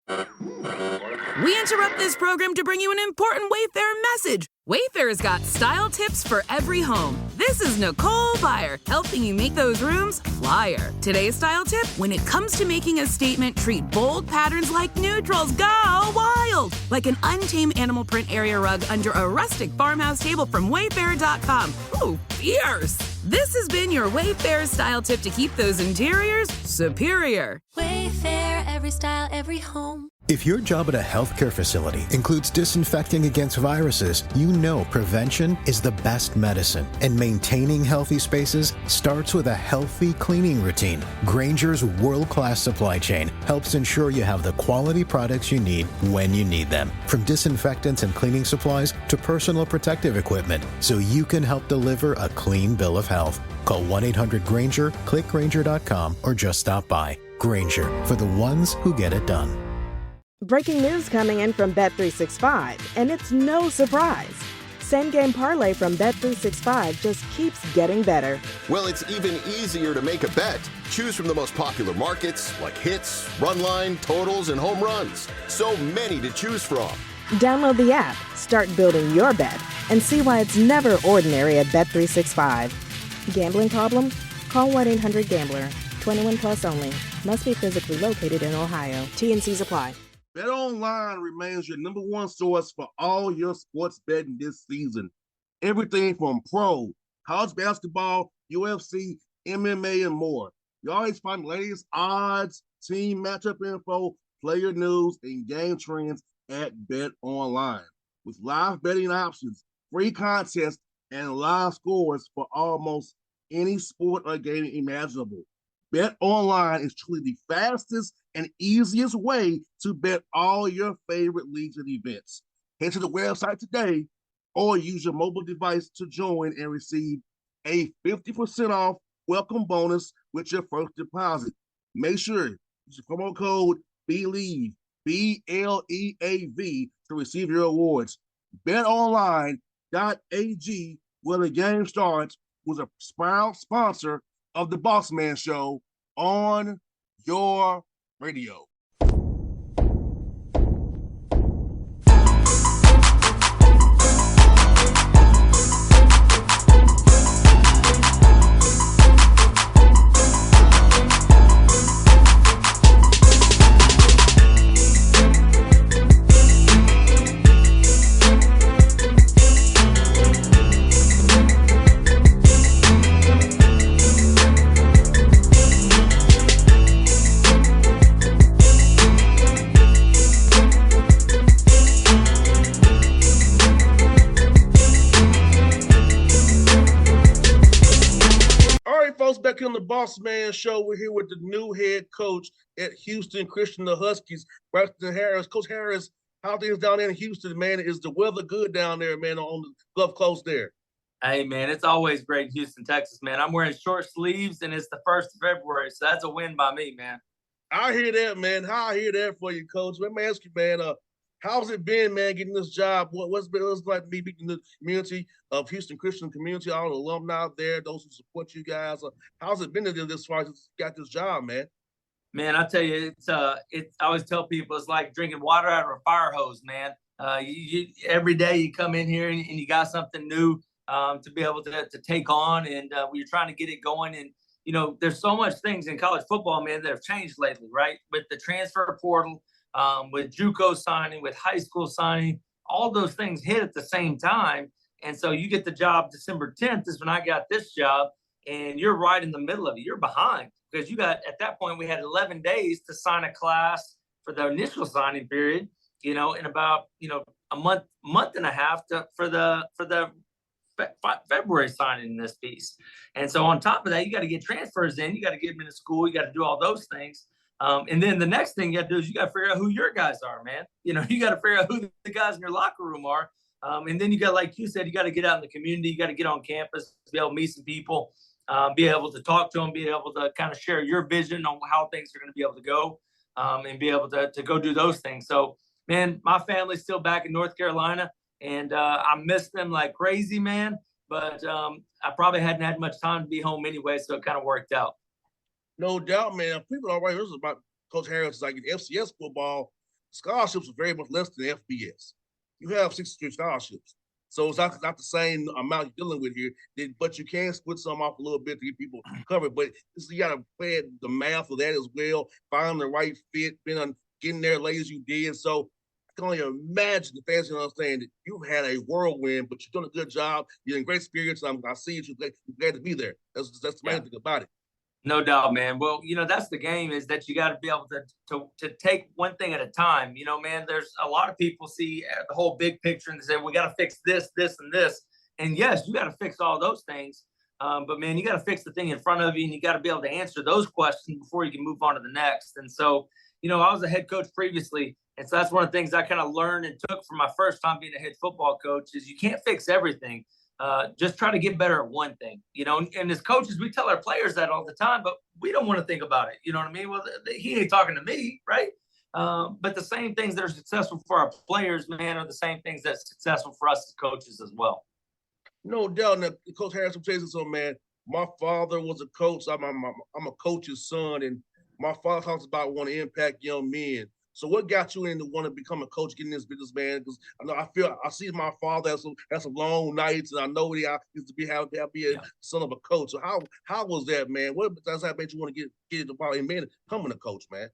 We interrupt this program to bring you an important Wayfair message. Wayfair's got style tips for every home. This is Nicole Byer, helping you make those rooms flyer. Today's style tip: when it comes to making a statement, treat bold patterns like neutrals. Go wild! Like an untamed animal print area rug under a rustic farmhouse table from Wayfair.com. Ooh, fierce! This has been your Wayfair style tip to keep those interiors superior. Wayfair, every style, every home. If your job at a healthcare facility includes disinfecting against viruses, you know prevention is the best medicine. And maintaining healthy spaces starts with a healthy cleaning routine. Grainger's world-class supply chain helps ensure you have the quality products you need when you need them. From disinfectants and cleaning supplies to personal protective equipment, so you can help deliver a clean bill of health. Call 1-800-GRAINGER, click Grainger.com, or just stop by. Grainger, for the ones who get it done. Breaking news coming in from Bet365, and it's no surprise. Same Game Parlay from Bet365 just keeps getting better. Well, it's even easier to make a bet. Choose from the most popular markets like hits, run line, totals, and home runs. So many to choose from. Download the app, start building your bet, and see why it's never ordinary at Bet365. Gambling problem? Call 1-800-GAMBLER. 21 plus only. Must be physically located in Ohio. T&Cs apply. BetOnline remains your number one source for all your sports betting this season. Everything from pro, college basketball, UFC, MMA, and more. You always find the latest odds, team matchup info, player news, and game trends at BetOnline. With live betting options, free contests, and live scores for almost any sport or game imaginable. BetOnline is truly the fastest and easiest way to bet all your favorite leagues and events. Head to the website today or use your mobile device to join and receive a 50% off welcome bonus with your first deposit. Make sure you use the promo code BELIEVE, BLEAV, to receive your awards. BetOnline.ag, where the game starts, was a proud sponsor of the Bossman Show on your radio. Back on the Bossman Show, we're here with the new head coach at Houston Christian, the Huskies, Braxton Harris. Coach Harris, how things down there in Houston, man? Is the weather good down there, man, on the Gulf Coast there? Hey, man, it's always great in Houston, Texas, man. I'm wearing short sleeves, and it's the 1st of February, so that's a win by me, man. I hear that, man. I hear that for you, Coach. Let me ask you, man, how's it been, man, getting this job? What's it like to be in the community of Houston Christian community, all the alumni out there, those who support you guys? How's it been to do this far as you got this job, man? Man, I tell you, I always tell people it's like drinking water out of a fire hose, man. Every day you come in here and you got something new to be able to take on, and you're trying to get it going. And, you know, there's so much things in college football, man, that have changed lately, right? With the transfer portal, with JUCO signing, with high school signing, all those things hit at the same time. And so you get the job December 10th is when I got this job, and you're right in the middle of it. You're behind because at that point, we had 11 days to sign a class for the initial signing period, you know, in about, you know, a month and a half for the February signing in this piece. And so on top of that, you got to get transfers in, you got to get them into school, you got to do all those things. And then the next thing you got to do is you got to figure out who your guys are, man. You know, you got to figure out who the guys in your locker room are. And then you got, like you said, you got to get out in the community. You got to get on campus, be able to meet some people, be able to talk to them, be able to kind of share your vision on how things are going to be able to go, and be able to go do those things. So, man, my family's still back in North Carolina, and I miss them like crazy, man. But I probably hadn't had much time to be home anyway, so it kind of worked out. No doubt, man. People are right. This is about Coach Harris, like in FCS football. scholarships are very much less than FBS. You have 63 scholarships. So it's not the same amount you're dealing with here, but you can split some off a little bit to get people covered. But you got to play the math of that as well, find the right fit, getting there late as you did. So I can only imagine the fans understand that you've had a whirlwind, but you're doing a good job. You're in great spirits. I see you. You're glad to be there. That's the main thing about it. No doubt, man. Well, that's the game, is that you got to be able to take one thing at a time. Man, there's a lot of people see the whole big picture and they say, we got to fix this, this, and this. And yes, you got to fix all those things. But man, you got to fix the thing in front of you, and you got to be able to answer those questions before you can move on to the next. And so, I was a head coach previously. And so that's one of the things I kind of learned and took from my first time being a head football coach is you can't fix everything. Just try to get better at one thing, and as coaches, we tell our players that all the time, but we don't want to think about it. You know what I mean? Well, he ain't talking to me, right? But the same things that are successful for our players, man, are the same things that's successful for us as coaches as well. No doubt. Now, Coach Harrison says this, man. My father was a coach. I'm a coach's son, and my father talks about wanting to impact young men. So what got you into want to become a coach, getting this business, man? Because I see my father has some long nights, and I know he used to be a son of a coach. So how was that, man? What does that make you want to get into becoming a coach, man?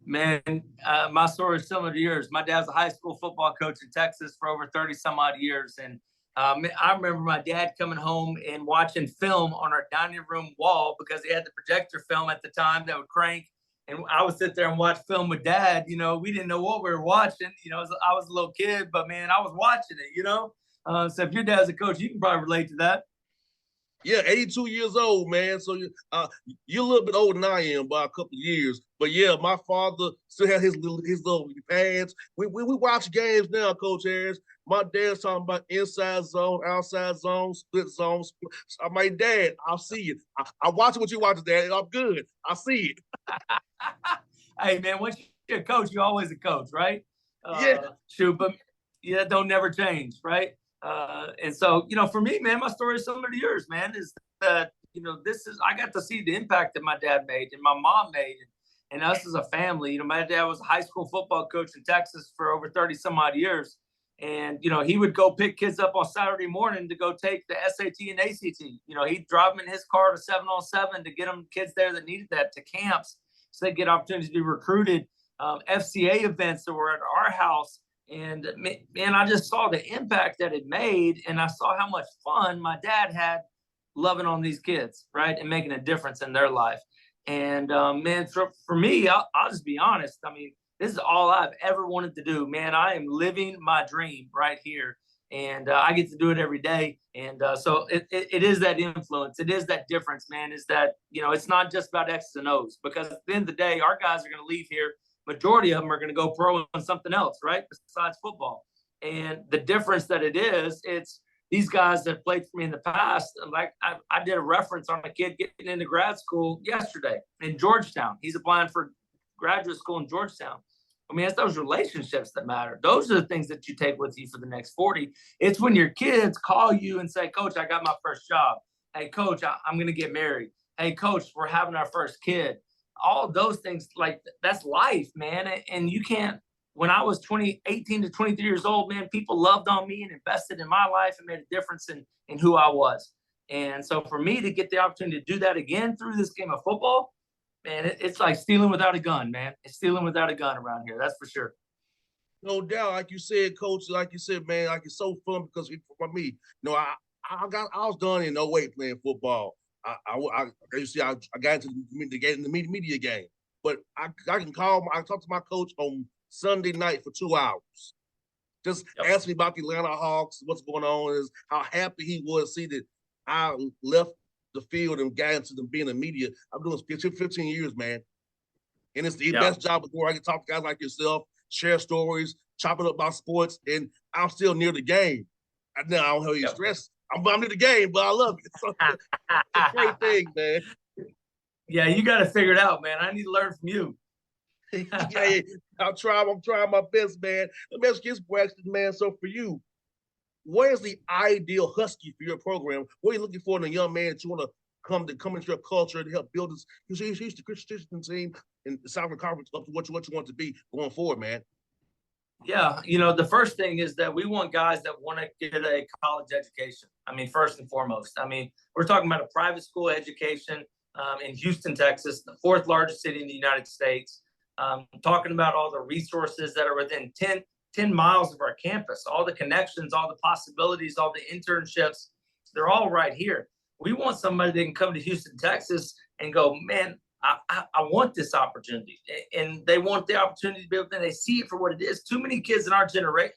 Man, my story is similar to yours. My dad's a high school football coach in Texas for over 30 some odd years, and I remember my dad coming home and watching film on our dining room wall because he had the projector film at the time that would crank. And I would sit there and watch film with Dad. We didn't know what we were watching. I was a little kid, but man, I was watching it. So if your dad's a coach, you can probably relate to that. Yeah, 82 years old, man. So you're a little bit older than I am by a couple of years. But yeah, my father still had his little pads. We watch games now, Coach Harris. My dad's talking about inside zone, outside zone, split zone. I'm like, Dad, I'll see it. I watch what you watch, Dad. I'm good. I see it. Hey, man, once you're a coach, you're always a coach, right? Yeah. Shoot, but yeah, don't never change, right? And so, for me, man, my story is similar to yours, man, is that, I got to see the impact that my dad made and my mom made and us as a family. My dad was a high school football coach in Texas for over 30 some odd years. And, he would go pick kids up on Saturday morning to go take the SAT and ACT. He'd drive them in his car to 7-on-7 to get them kids there that needed that, to camps, so they get opportunities to be recruited, FCA events that were at our house. And, man, I just saw the impact that it made, and I saw how much fun my dad had loving on these kids, right, and making a difference in their life. And, man, for me, I'll just be honest. I mean, this is all I've ever wanted to do, man. I am living my dream right here, and I get to do it every day. And so it is that influence. It is that difference, man, is that, it's not just about X's and O's, because at the end of the day, our guys are going to leave here. Majority of them are going to go pro on something else, right, besides football. And the difference that it is, it's these guys that played for me in the past. Like I did a reference on a kid getting into grad school yesterday in Georgetown. He's applying for graduate school in Georgetown. I mean, it's those relationships that matter. Those are the things that you take with you for the next 40. It's when your kids call you and say, Coach, I got my first job. Hey, Coach, I'm going to get married. Hey, Coach, we're having our first kid. All those things, like, that's life, man. And you can't, when I was 18 to 23 years old, man, people loved on me and invested in my life and made a difference in who I was. And so for me to get the opportunity to do that again through this game of football, man, it's like stealing without a gun, man. It's stealing without a gun around here. That's for sure. No doubt. Like you said, Coach, like you said, man, like it's so fun because for me, I was done in 08 playing football. I got into the media game, but I talked to my coach on Sunday night for 2 hours. Just ask me about the Atlanta Hawks, what's going on, is how happy he was to see that I left the field and got into them being in media. I'm doing this 15 years, man. And it's the best job where I can talk to guys like yourself, share stories, chop it up about sports, and I'm still near the game. Now I don't have any stress. I'm near the game, but I love it. So, it's a great thing, man. Yeah, you got to figure it out, man. I need to learn from you. Yeah, I'm trying my best, man. Let me ask you this, Braxton, man. So for you, what is the ideal Husky for your program? What are you looking for in a young man that you want to come into your culture to help build this? He's the Christian team. in the Southern Conference up to what you want to be going forward, man? Yeah, the first thing is that we want guys that want to get a college education. I mean, first and foremost. I mean, we're talking about a private school education in Houston, Texas, the fourth largest city in the United States. Talking about all the resources that are within 10 miles of our campus, all the connections, all the possibilities, all the internships, they're all right here. We want somebody that can come to Houston, Texas and go, man, I want this opportunity. And they want the opportunity to be able to, they see it for what it is. Too many kids in our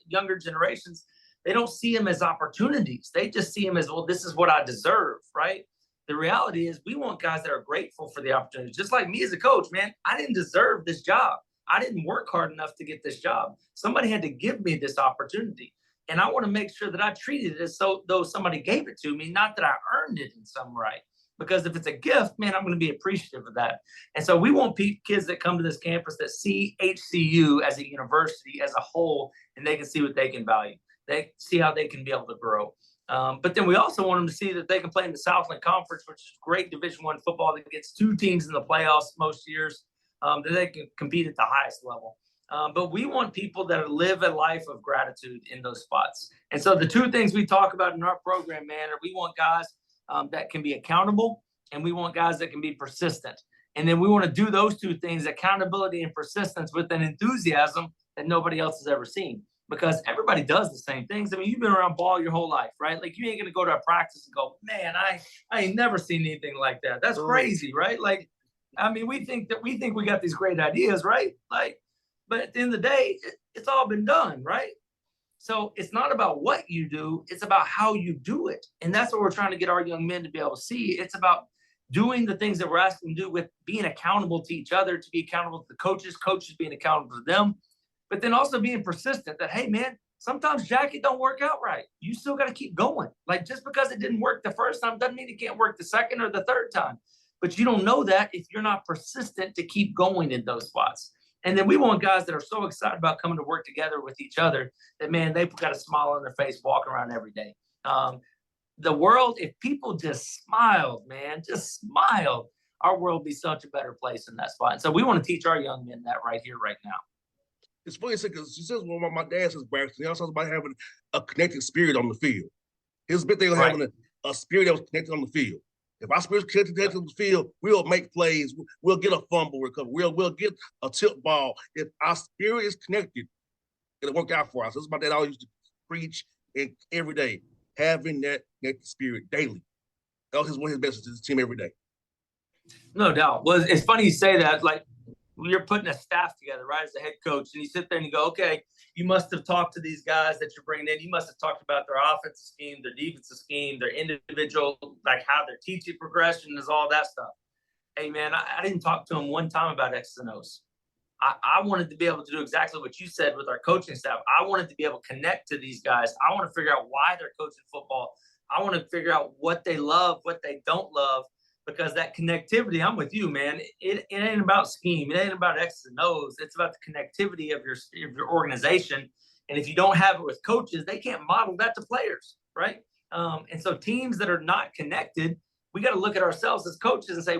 younger generations, they don't see them as opportunities. They just see them as, well, this is what I deserve, right? The reality is we want guys that are grateful for the opportunity. Just like me as a coach, man, I didn't deserve this job. I didn't work hard enough to get this job. Somebody had to give me this opportunity. And I want to make sure that I treated it as though somebody gave it to me, not that I earned it in some right. Because if it's a gift, man, I'm going to be appreciative of that. And so we want kids that come to this campus that see HCU as a university as a whole, and they can see what they can value. They see how they can be able to grow. But then we also want them to see that they can play in the Southland Conference, which is great Division I football that gets 2 teams in the playoffs most years, that they can compete at the highest level. But we want people that live a life of gratitude in those spots. And so the 2 things we talk about in our program, man, are we want guys that can be accountable, and we want guys that can be persistent. And then we want to do those 2 things, accountability and persistence, with an enthusiasm that nobody else has ever seen, because everybody does the same things. I mean, you've been around ball your whole life, right? Like, you ain't going to go to a practice and go, man, I ain't never seen anything like that. That's crazy, right? Like, I mean, we think we got these great ideas, right? Like, but at the end of the day, it's all been done, right? So it's not about what you do, it's about how you do it. And that's what we're trying to get our young men to be able to see. It's about doing the things that we're asking them to do, with being accountable to each other, to be accountable to the coaches being accountable to them, but then also being persistent that, hey, man, sometimes jacket don't work out right. You still got to keep going. Like, just because it didn't work the first time doesn't mean it can't work the second or the third time. But you don't know that if you're not persistent to keep going in those spots. And then we want guys that are so excited about coming to work together with each other that, man, they've got a smile on their face walking around every day. The world, if people just smiled, man, just smiled, our world would be such a better place in that spot. And so we want to teach our young men that right here, right now. It's funny because she says, well, my dad says Braxton. He also talks about having a connected spirit on the field. His big thing was having a spirit that was connected on the field. If our spirit's connected on the field, we'll make plays. We'll get a fumble recovery. We'll get a tip ball. If our spirit is connected, it'll work out for us. This is my dad always used to preach every day, having that connected spirit daily. That was one of his messages to his team every day. No doubt. Well, it's funny you say that. Like, you're putting a staff together, right, as a head coach, and you sit there and you go, okay, you must have talked to these guys that you're bringing in. You must have talked about their offensive scheme, their defensive scheme, their individual, like how their teaching progression is, all that stuff. Hey, man, I didn't talk to them one time about X's and O's. I wanted to be able to do exactly what you said with our coaching staff. I wanted to be able to connect to these guys. I want to figure out why they're coaching football. I want to figure out what they love, what they don't love. Because that connectivity, I'm with you, man. It ain't about scheme. It ain't about X's and O's. It's about the connectivity of your organization. And if you don't have it with coaches, they can't model that to players, right? And so teams that are not connected, we got to look at ourselves as coaches and say,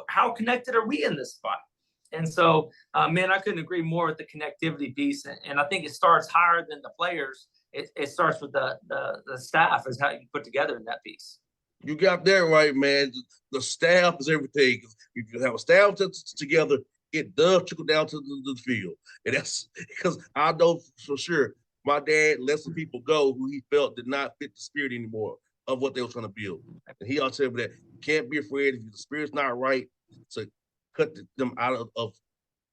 how connected are we in this spot? And so, man, I couldn't agree more with the connectivity piece. And I think it starts higher than the players. It starts with the staff, is how you put together in that piece. You got that right, man. The staff is everything. If you have a staff together, it does trickle down to the field. And that's because I know for sure my dad let some people go who he felt did not fit the spirit anymore of what they were trying to build. And he always said that you can't be afraid if the spirit's not right to cut them out of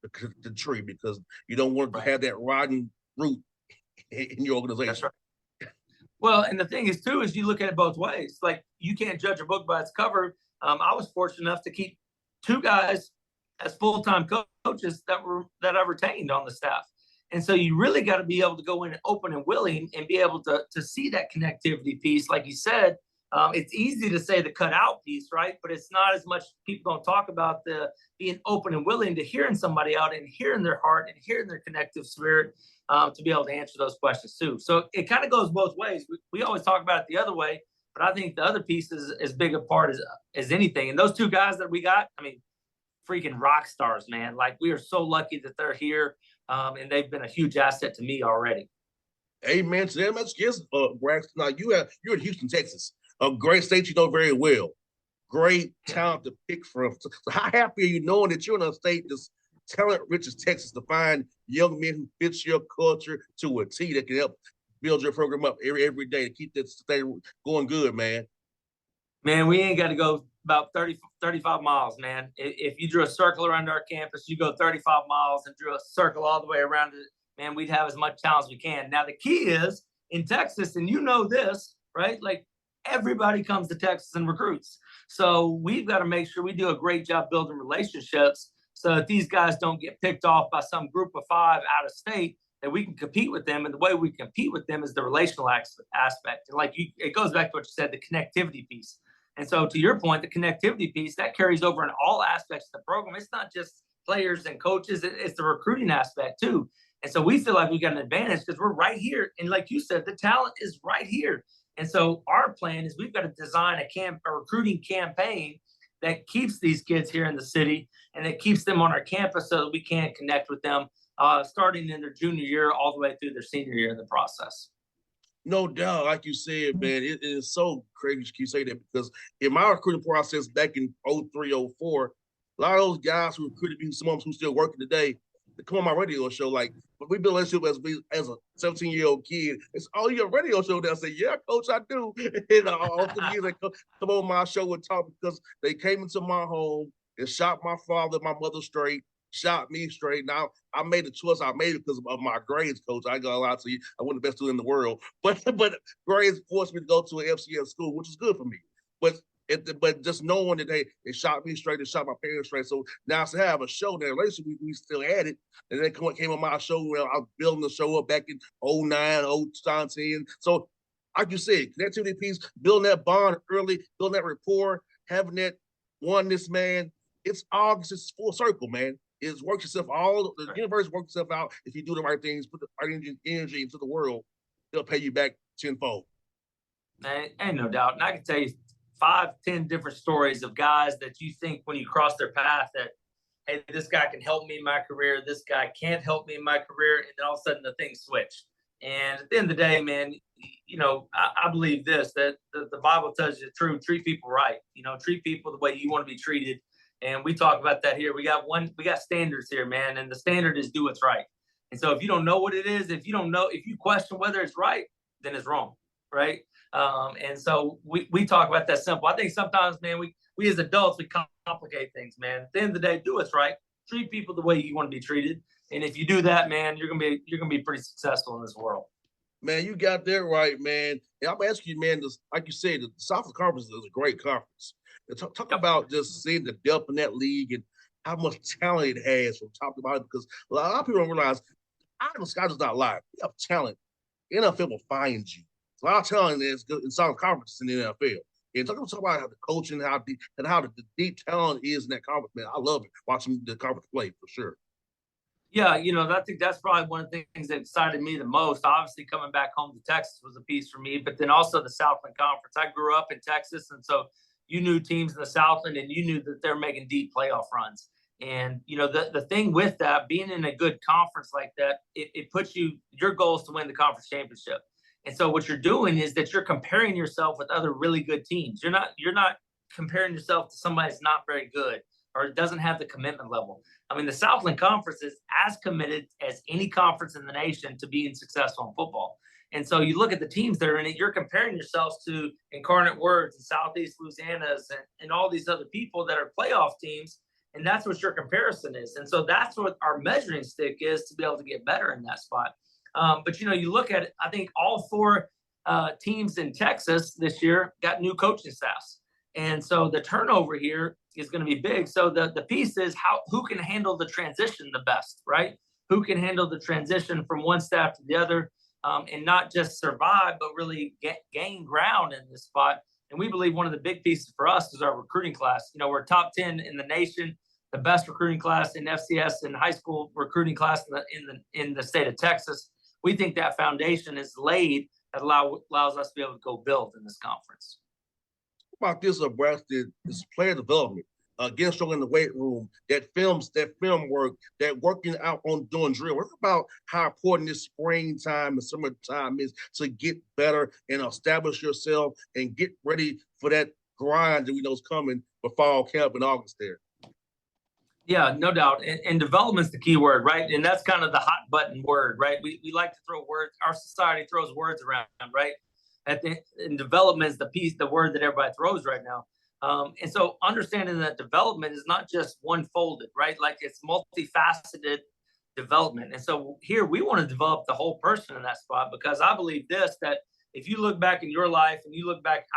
the tree, because you don't want to have that rotten root in your organization. That's right. Well, and the thing is, too, is you look at it both ways. Like, you can't judge a book by its cover. I was fortunate enough to keep 2 guys as full-time coaches that I retained on the staff. And so you really got to be able to go in open and willing and be able to see that connectivity piece. Like you said, it's easy to say the cut-out piece, right? But it's not as much. People don't talk about the being open and willing to hearing somebody out and hearing their heart and hearing their connective spirit. To be able to answer those questions too. So it kind of goes both ways. We always talk about it the other way, but I think the other piece is as big a part as anything. And those 2 guys that we got, I mean, freaking rock stars, man. Like, we are so lucky that they're here, and they've been a huge asset to me already. Amen to them. That's just Braxton. Now you're in Houston, Texas, a great state you know very well. Great talent to pick from. So how happy are you knowing that you're in a state that's talent rich as Texas to find young men who fits your culture to a T that can help build your program up every day to keep that thing going good, man. Man, we ain't got to go about 35 miles, man. If you drew a circle around our campus, you go 35 miles and drew a circle all the way around it, man, we'd have as much talent as we can. Now, the key is in Texas, and you know this, right? Like, everybody comes to Texas and recruits. So we've got to make sure we do a great job building relationships so that these guys don't get picked off by some group of 5 out of state, that we can compete with them. And the way we compete with them is the relational aspect. And it goes back to what you said, the connectivity piece. And so to your point, the connectivity piece, that carries over in all aspects of the program. It's not just players and coaches, it's the recruiting aspect too. And so we feel like we got an advantage because we're right here. And like you said, the talent is right here. And so our plan is we've got to design a recruiting campaign that keeps these kids here in the city and that keeps them on our campus so that we can connect with them starting in their junior year all the way through their senior year in the process. No doubt, like you said, man, it is so crazy you say that because in my recruiting process back in 03, 04, a lot of those guys who recruited me, some of them who still working today, they come on my radio show. Like, but we built a relationship as a 17-year-old kid. It's all your radio show. They'll say, "Yeah, coach, I do." And all the years they come on my show and talk because they came into my home and shot my father, my mother straight, shot me straight. Now I made the choice. I made it because of my grades, coach. I ain't gonna lie to you. I wasn't the best student in the world, but grades forced me to go to an FCS school, which is good for me. But just knowing that they shot me straight, they shot my parents straight. So now to have a show there, later we still had it. And they came on my show when I was building the show up back in 09, 2010. So like you said, connectivity piece, building that bond early, building that rapport, having that oneness, man. It's all just full circle, man. It's works yourself all the universe works itself out if you do the right things, put the right energy into the world, it'll pay you back tenfold. Ain't no doubt. And I can tell you 5-10 different stories of guys that you think when you cross their path that, hey, this guy can help me in my career, this guy can't help me in my career, and then all of a sudden the things switch. And at the end of the day, man, you know, I believe this, that the Bible tells you the truth, treat people right, you know, treat people the way you want to be treated. And we talk about that here. We got standards here, man, and the standard is do what's right. And so if you don't know what it is, if you question whether it's right, then it's wrong, right? And so we talk about that simple. I think sometimes, man, we as adults, we complicate things, man. At the end of the day, do what's right. Treat people the way you want to be treated. And if you do that, man, you're gonna be pretty successful in this world. Man, you got that right, man. And I'm asking you, man, like you said, the Southern Conference is a great conference. Talk about just seeing the depth in that league and how much talent it has from top to bottom. Because a lot of people don't realize, the sky does not lie. You have talent. The NFL will find you. A lot of talent is good in Southern Conference in the NFL. And talk about how the coaching, how the deep talent is in that conference, man. I love it watching the conference play for sure. Yeah, you know, I think that's probably one of the things that excited me the most. Obviously, coming back home to Texas was a piece for me, but then also the Southland Conference. I grew up in Texas, and so you knew teams in the Southland, and you knew that they're making deep playoff runs. And, you know, the thing with that, being in a good conference like that, it puts your goal is to win the conference championship. And so what you're doing is that you're comparing yourself with other really good teams. You're not comparing yourself to somebody that's not very good or doesn't have the commitment level. I mean, the Southland Conference is as committed as any conference in the nation to being successful in football. And so you look at the teams that are in it, you're comparing yourselves to Incarnate Words and Southeast Louisiana's and all these other people that are playoff teams. And that's what your comparison is. And so that's what our measuring stick is to be able to get better in that spot. But, you know, you look at it, I think all 4 teams in Texas this year got new coaching staffs. And so the turnover here is going to be big. So the piece is who can handle the transition the best, right? Who can handle the transition from one staff to the other and not just survive, but really gain ground in this spot. And we believe one of the big pieces for us is our recruiting class. You know, we're top 10 in the nation, the best recruiting class in FCS and high school recruiting class in the state of Texas. We think that foundation is laid that allows us to be able to go build in this conference. About this, Braxton, is player development. against in the weight room, that film work, that working out on doing drill. What about how important this springtime and summertime is to get better and establish yourself and get ready for that grind that we know is coming for fall camp in August there. Yeah, no doubt. And development's the key word, right? And that's kind of the hot button word, right? We like to throw words. Our society throws words around, right? And development is the word that everybody throws right now. And so understanding that development is not just one folded, right? Like it's multifaceted development. And so here we want to develop the whole person in that spot, because I believe this, that if you look back in your life and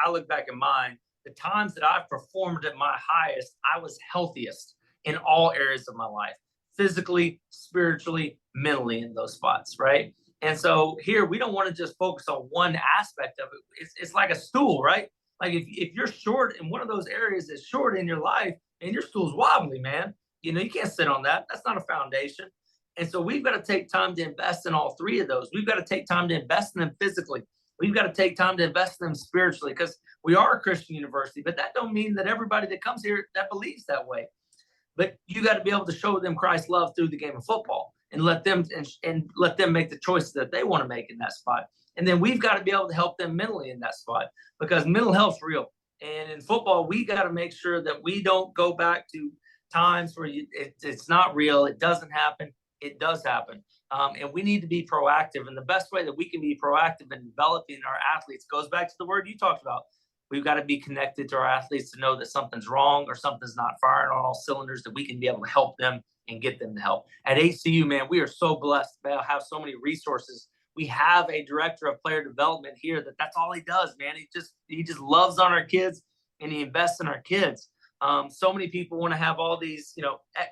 I look back in mine, the times that I've performed at my highest, I was healthiest in all areas of my life, physically, spiritually, mentally in those spots, right? And so here we don't want to just focus on one aspect of it. It's like a stool, right? Like if you're short in one of those areas that's short in your life and your stool's wobbly, man, you can't sit on that. That's not a foundation. And so we've got to take time to invest in all three of those. We've got to take time to invest in them physically. We've got to take time to invest in them spiritually, because we are a Christian university, but that don't mean that everybody that comes here that believes that way. But you got to be able to show them Christ's love through the game of football and let them make the choices that they want to make in that spot. And then we've got to be able to help them mentally in that spot, because mental health's real. And in football, we got to make sure that we don't go back to times where it's not real. It doesn't happen. It does happen. And we need to be proactive. And the best way that we can be proactive in developing our athletes goes back to the word you talked about. We've got to be connected to our athletes to know that something's wrong or something's not firing on all cylinders, that we can be able to help them and get them to help. At HCU, man, we are so blessed to have so many resources. We have a director of player development here that's all he does, man. He just loves on our kids and he invests in our kids. So many people want to have all these,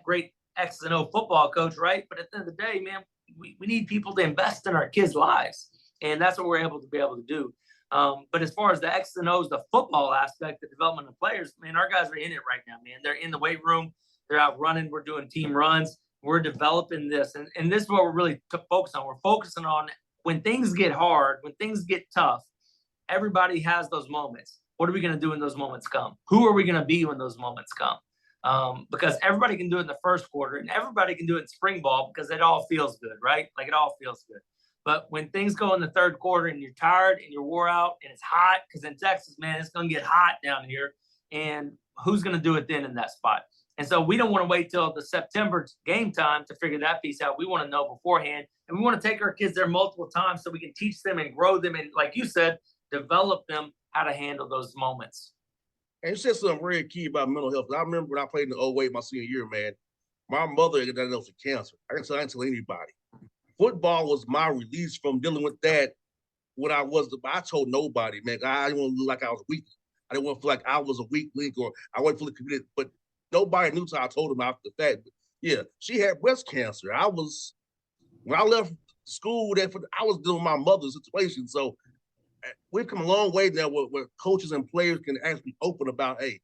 great X and O football coach, right? But at the end of the day, man, we need people to invest in our kids' lives. And that's what we're able to do. But as far as the X and O's, the football aspect, the development of players, man, our guys are in it right now, man. They're in the weight room. They're out running. We're doing team runs. We're developing this. And this is what we're really focused on. We're focusing on when things get hard, when things get tough, everybody has those moments. What are we going to do when those moments come? Who are we going to be when those moments come? Because everybody can do it in the first quarter and everybody can do it in spring ball because it all feels good, right? Like it all feels good. But when things go in the third quarter and you're tired and you're wore out and it's hot, because in Texas, man, it's going to get hot down here. And who's going to do it then in that spot? And so we don't want to wait till the September game time to figure that piece out. We want to know beforehand. And we want to take our kids there multiple times so we can teach them and grow them. And like you said, develop them how to handle those moments. And you said something very key about mental health. I remember when I played in the 08, my senior year, man, my mother got diagnosed with cancer. I didn't tell anybody. Football was my release from dealing with that. I told nobody, man. I didn't want to look like I was weak. I didn't want to feel like I was a weak link or I wasn't fully committed. But nobody knew till I told them after the fact. But yeah, she had breast cancer. When I left school, I was dealing with my mother's situation. So we've come a long way now where coaches and players can actually open about, hey,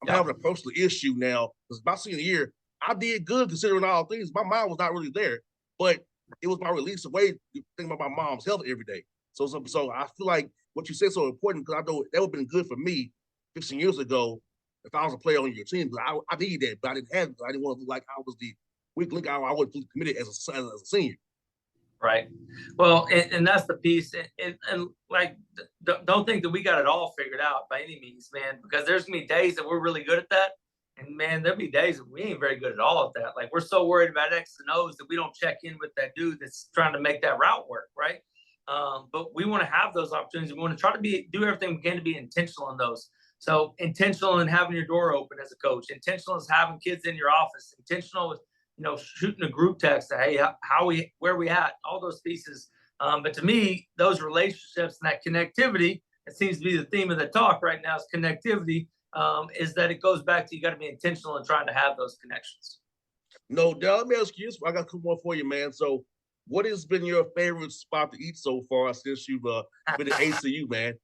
I'm having a personal issue now. Because my senior year, I did good considering all things. My mind was not really there. But it was my release away thinking about my mom's health every day. So I feel like what you said is so important, because I know that would have been good for me 15 years ago if I was a player on your team. Because I needed that, but I didn't have it. I didn't want to look like I was the weak link. I wasn't fully committed as a senior. Right. Well, and that's the piece. And like, don't think that we got it all figured out by any means, man, because there's going to be days that we're really good at that. And man, there'll be days that we ain't very good at all at that. Like, we're so worried about X and O's that we don't check in with that dude that's trying to make that route work, right? But we want to have those opportunities. We want to try to do everything we can to be intentional in those. So intentional in having your door open as a coach, intentional is having kids in your office, intentional with, shooting a group text, hey, where we at, all those pieces. But to me, those relationships and that connectivity, it seems to be the theme of the talk right now, is connectivity. Is that it goes back to, you got to be intentional in trying to have those connections. No doubt. Let me ask you this. I got a couple more for you, man. So what has been your favorite spot to eat so far since you've been at HCU, man?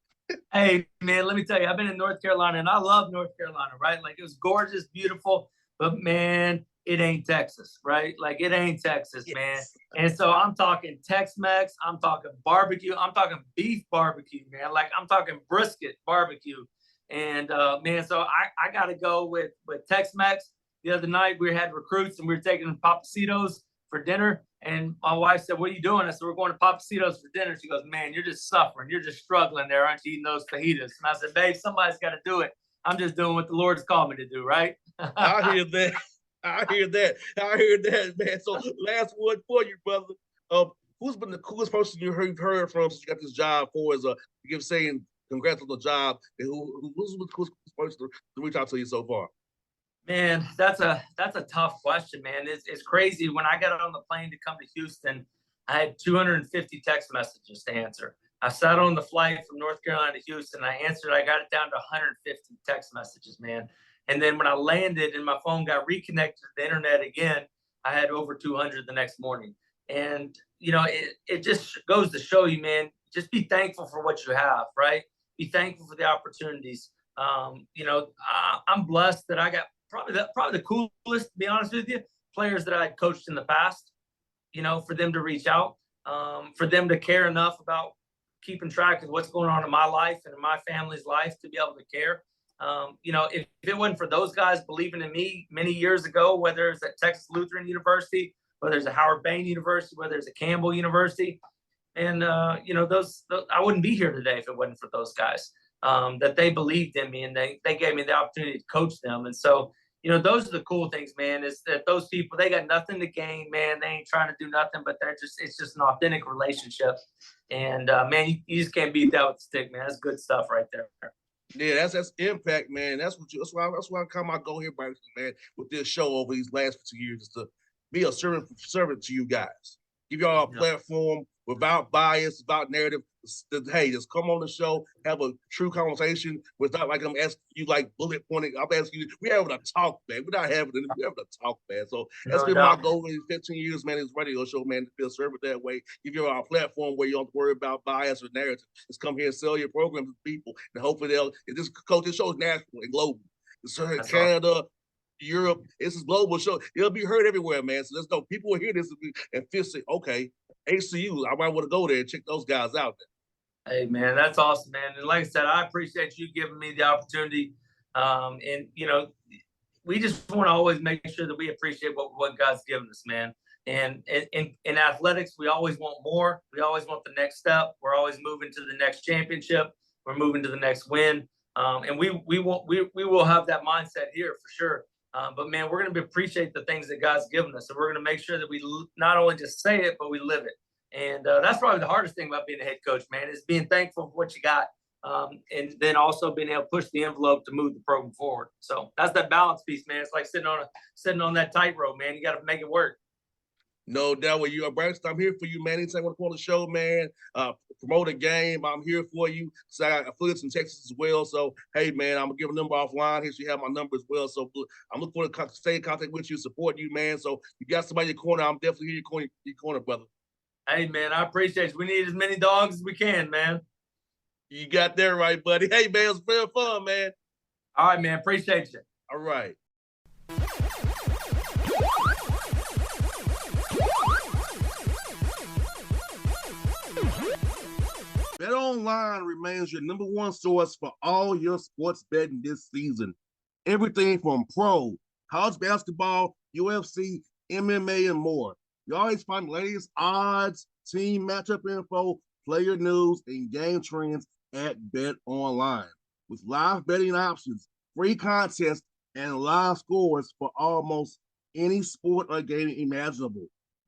Hey, man, let me tell you, I've been in North Carolina, and I love North Carolina, right? Like, it was gorgeous, beautiful, but man, it ain't Texas, right? Like, it ain't Texas, man. And so I'm talking Tex-Mex, I'm talking barbecue, I'm talking beef barbecue, man. Like, I'm talking brisket barbecue. And man, so I got to go with Tex-Mex. The other night we had recruits and we were taking Papacitos for dinner. And my wife said, "What are you doing?" I said, "We're going to Papacitos for dinner." She goes, "Man, you're just suffering. You're just struggling there, aren't you, eating those fajitas?" And I said, "Babe, somebody's got to do it. I'm just doing what the Lord's called me to do, right?" I hear that. I hear that, man. So last one for you, brother. Who's been the coolest person you've heard from since you got this job for? As you give saying congrats on the job, and who's the coolest person to reach out to you so far? Man, that's a tough question, man. It's crazy. When I got on the plane to come to Houston, I had 250 text messages to answer. I sat on the flight from North Carolina to Houston. I answered. I got it down to 150 text messages, man. And then when I landed and my phone got reconnected to the internet again, I had over 200 the next morning. And it just goes to show you, man. Just be thankful for what you have, right? Be thankful for the opportunities. I'm blessed that I got probably the coolest, to be honest with you, players that I had coached in the past, for them to reach out, for them to care enough about keeping track of what's going on in my life and in my family's life to be able to care. If it wasn't for those guys believing in me many years ago, whether it's at Texas Lutheran University, whether it's at Howard Bain University, whether it's at Campbell University, and those I wouldn't be here today if it wasn't for those guys. That they believed in me and they gave me the opportunity to coach them. And so, those are the cool things, man, is that those people, they got nothing to gain, man. They ain't trying to do nothing, but it's just an authentic relationship. And man, you just can't beat that with a stick, man. That's good stuff right there. Yeah, that's impact, man. That's why I come my goal here, Braxton, man, with this show over these last 2 years is to be a servant to you guys. Give y'all a platform without bias, without narrative. Hey, just come on the show, have a true conversation without like I'm asking you like bullet pointing. I'm asking you, we're having a talk, man. We're having a talk, man. So that's been my goal in 15 years, man, this radio show, man, to be a servant that way. Give you a platform where you don't have to worry about bias or narrative. Just come here and sell your program to people. And hopefully this show is national and global. So Canada, Europe, it's a global show. It'll be heard everywhere, man. So let's know people will hear this and feel say, okay, HCU, I might want to go there and check those guys out there. Hey, man, that's awesome, man. And like I said, I appreciate you giving me the opportunity. We just want to always make sure that we appreciate what God's given us, man. And in athletics, we always want more. We always want the next step. We're always moving to the next championship. We're moving to the next win. And we will have that mindset here for sure. But man, we're going to appreciate the things that God's given us. And we're going to make sure that we not only just say it, but we live it. And that's probably the hardest thing about being a head coach, man, is being thankful for what you got. And then also being able to push the envelope to move the program forward. So that's that balance piece, man. It's like sitting on that tightrope, man. You got to make it work. No doubt. Well, you are Braxton. I'm here for you, man. Anytime you want to call the show, man, promote a game, I'm here for you. So I affiliates in Texas as well. So, hey, man, I'm going to give a number offline. Here, so you have my number as well. So I'm looking forward to stay in contact with you, support you, man. So you got somebody in your corner. I'm definitely here in your corner, brother. Hey, man, I appreciate you. We need as many dogs as we can, man. You got that right, buddy. Hey, man, it's real fun, man. All right, man. Appreciate you. All right. BetOnline remains your number one source for all your sports betting this season. Everything from pro, college basketball, UFC, MMA, and more. You always find the latest odds, team matchup info, player news, and game trends at BetOnline. With live betting options, free contests, and live scores for almost any sport or game imaginable.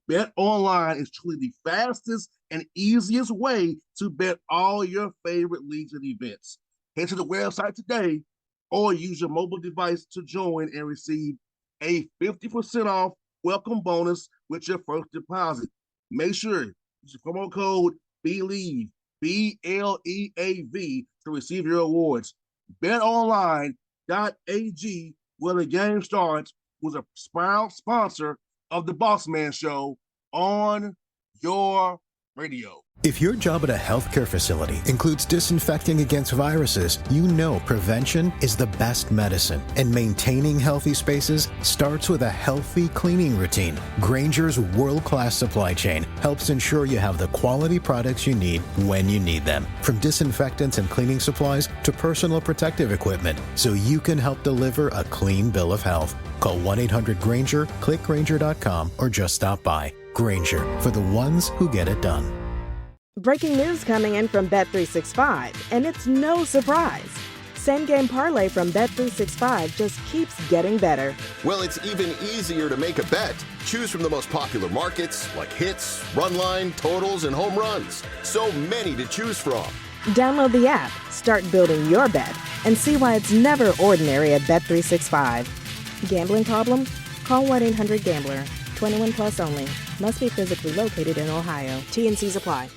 BetOnline is truly the fastest and easiest way to bet all your favorite leagues and events. Head to the website today or use your mobile device to join and receive a 50% off welcome bonus with your first deposit. Make sure you use the promo code BELIEVE, BLEAV, to receive your awards. BetOnline.ag, where the game starts, was a proud sponsor of the Bossman Show on your Radio. If your job at a healthcare facility includes disinfecting against viruses, you know prevention is the best medicine. And maintaining healthy spaces starts with a healthy cleaning routine. Grainger's world-class supply chain helps ensure you have the quality products you need when you need them. From disinfectants and cleaning supplies to personal protective equipment, so you can help deliver a clean bill of health. Call 1-800-GRAINGER, click Grainger.com, or just stop by. Grainger, for the ones who get it done. Breaking news coming in from Bet365, and it's no surprise. Same Game Parlay from Bet365 just keeps getting better. Well, it's even easier to make a bet. Choose from the most popular markets like hits, run line, totals, and home runs. So many to choose from. Download the app, start building your bet, and see why it's never ordinary at Bet365. Gambling problem? Call 1-800-GAMBLER. 21 plus only. Must be physically located in Ohio. T&Cs apply.